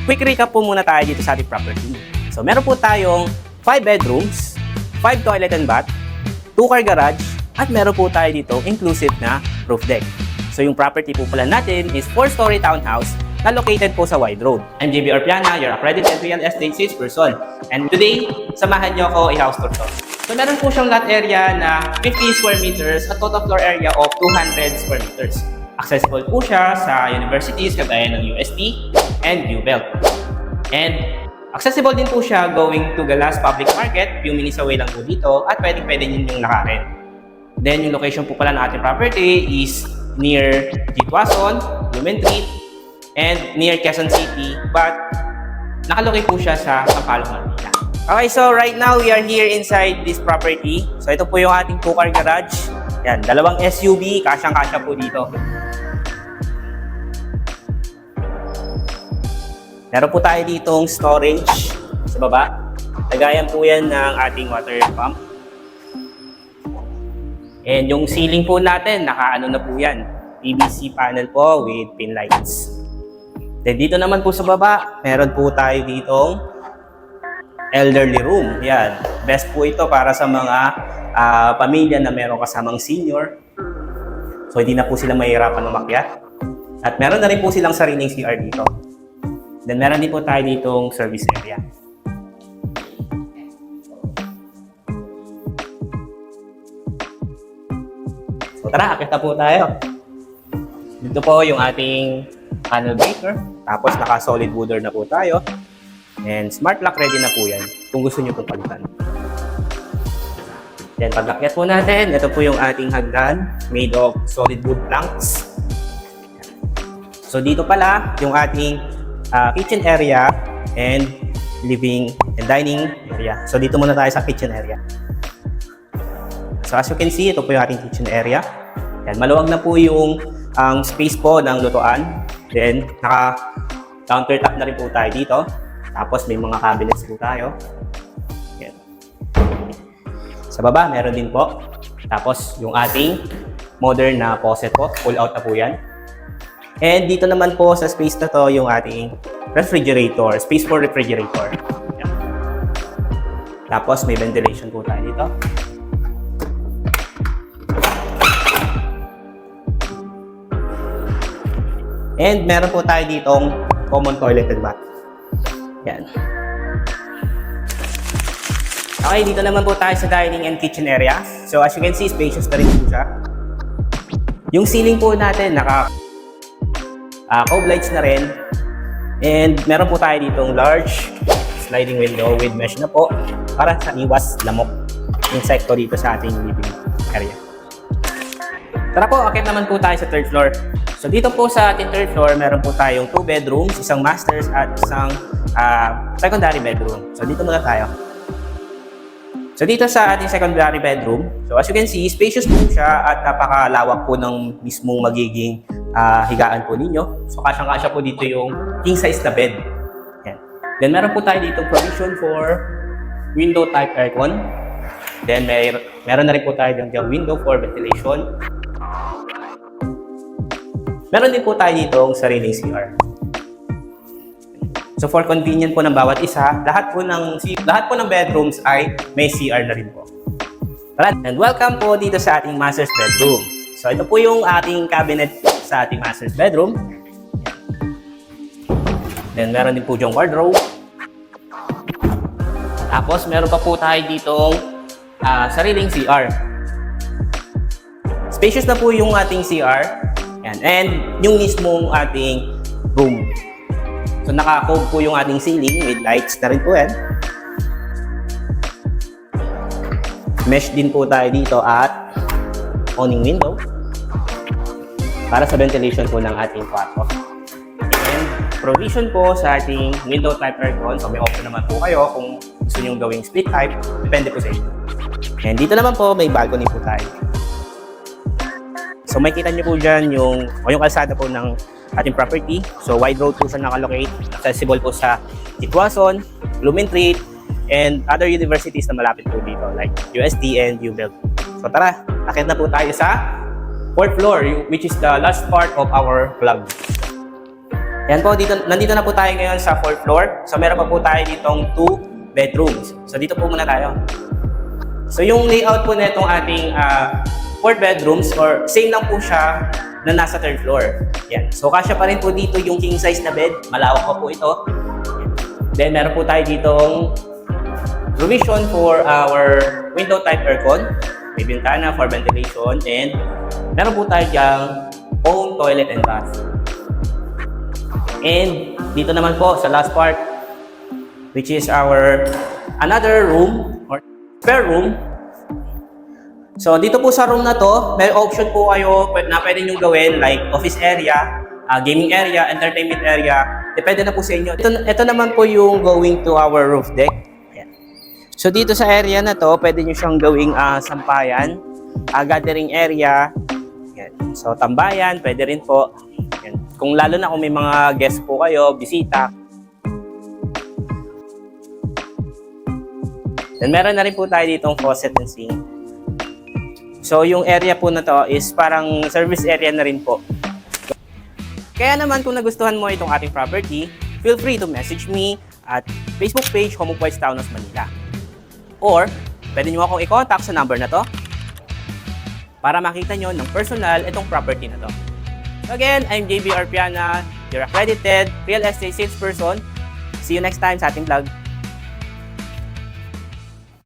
quick recap po muna tayo dito sa ating property. So meron po tayong 5 bedrooms, 5 toilet and bath, 2 car garage, at meron po tayo dito inclusive na roof deck. So yung property po pala natin is 4-story townhouse na located po sa Wide Road. I'm JB Orpiana, your accredited real estate salesperson. And today, samahan nyo ako i-house tour to. So meron po siyang lot area na 50 square meters at total floor area of 200 square meters. Accessible po siya sa universities kagaya ng UST and UBelt. And accessible din po siya going to Gallas Public Market, few minutes away lang po dito, at pwede nyo yung naka-rent. Then yung location po pala ng ating property is near Jitwason, Lumentrit, and near Quezon City, but nakalocate po siya sa Sampaloc, Manila. Okay, so right now we are here inside this property. So ito po yung ating 2-car garage. Yan, dalawang SUV, kasyang-kasya po dito. Meron po tayo ditong storage sa baba. Lagayan po yan ng ating water pump. And yung ceiling po natin, naka-ano na po yan. PVC panel po with pin lights. Then dito naman po sa baba, meron po tayo ditong elderly room. Yan. Best po ito para sa mga pamilya na meron kasamang senior. So hindi na po sila mahihirapan umakyat. At meron na rin po silang sariling CR dito. Then meron din po tayo ditong service area. So tara, akit na po tayo. Dito po yung ating panel breaker. Tapos naka-solid wooder na po tayo. And smart lock ready na po yan kung gusto nyo pong palitan. Then pag-akyat po natin, ito po yung ating hagdan made of solid wood planks. So dito pala yung ating kitchen area and living and dining area. So dito muna tayo sa kitchen area. So as you can see, ito po yung ating kitchen area. Yan, maluwag na po yung space po ng lutuan. Then naka-countertop na rin po tayo dito. Tapos may mga cabinets po tayo. Yan. Sa baba, meron din po. Tapos yung ating modern na faucet po. Pull out na po yan. And dito naman po sa space na to yung ating refrigerator, space for refrigerator. Yan. Tapos may ventilation po tayo dito. And meron po tayo ditong common toilet and bath. Yan. Okay, dito naman po tayo sa dining and kitchen area. So as you can see, spacious na rin po siya. Yung ceiling po natin cove lights na rin. And meron po tayo ditong large sliding window with mesh na po para sa iwas lamok insekto dito sa ating living area. Tara po, akit naman po tayo sa third floor. So dito po sa ating third floor, meron po tayong 2 bedrooms, isang masters at isang secondary bedroom. So dito muna tayo. So dito sa ating secondary bedroom, so as you can see, spacious po siya at napakalawak po ng mismong magiging higaan po ninyo. So kasyang-kasya po dito yung king size na bed. Yan. Then meron po tayo dito provision for window type aircon. Then meron na rin po tayo yung window for ventilation. Meron din po tayo dito sariling CR. So for convenience po ng bawat isa, lahat po ng bedrooms ay may CR na rin po. Alright, and welcome po dito sa ating master's bedroom. So ito po yung ating cabinet sa ating master's bedroom. Then meron din po yung wardrobe. Tapos meron pa po tayo ditong sariling CR. Spacious na po yung ating CR. Yan. And yung mismong ating room. So naka-cove po yung ating ceiling with lights na rin po yan. Mesh din po tayo dito at awning window para sa ventilation po ng ating kwarto. And provision po sa ating window type aircon. So may option naman po kayo kung gusto nyo gawing split type. Depende po sa inyo. And dito naman po may balcony po tayo. So makikita nyo po dyan yung kalsada po ng ating property. So wide road po siya nakalocate. Accessible po sa Jitwason, Lumentrit, and other universities na malapit po dito like UST and UBelt. So tara, akit na po tayo sa 4th floor, which is the last part of our vlog. Yan po, nandito na po tayo ngayon sa 4th floor. So meron pa po tayo ditong 2 bedrooms. So dito po muna tayo. So yung layout po na itong ating 4 bedrooms or same lang po siya na nasa 3rd floor. Yan. So kasya pa rin po dito yung king size na bed. Malawak pa po ito. Yan. Then meron po tayo ditong provision for our window type aircon. May bintana for ventilation and meron po tayo dyang own toilet and bath. And dito naman po sa last part, which is our another room or spare room. So dito po sa room na to, may option po kayo na pwede nyo gawin like office area, gaming area, entertainment area. Depende na po sa inyo. Ito naman po yung going to our roof deck. Ayan. So dito sa area na to, pwede nyo siyang gawing sampayan, gathering area. Ayan. So tambayan, pwede rin po. Ayan. Kung lalo na kung may mga guest po kayo, bisita. Then meron na rin po tayo ditong faucet and sink. So yung area po na to is parang service area na rin po. Kaya naman kung nagustuhan mo itong ating property, feel free to message me at Facebook page Home of Whites Townhouse Manila. Or pwede nyo akong i-contact sa number na to para makita nyo ng personal itong property na to. So again, I'm JB Arpiana, your accredited real estate salesperson. See you next time sa ating vlog.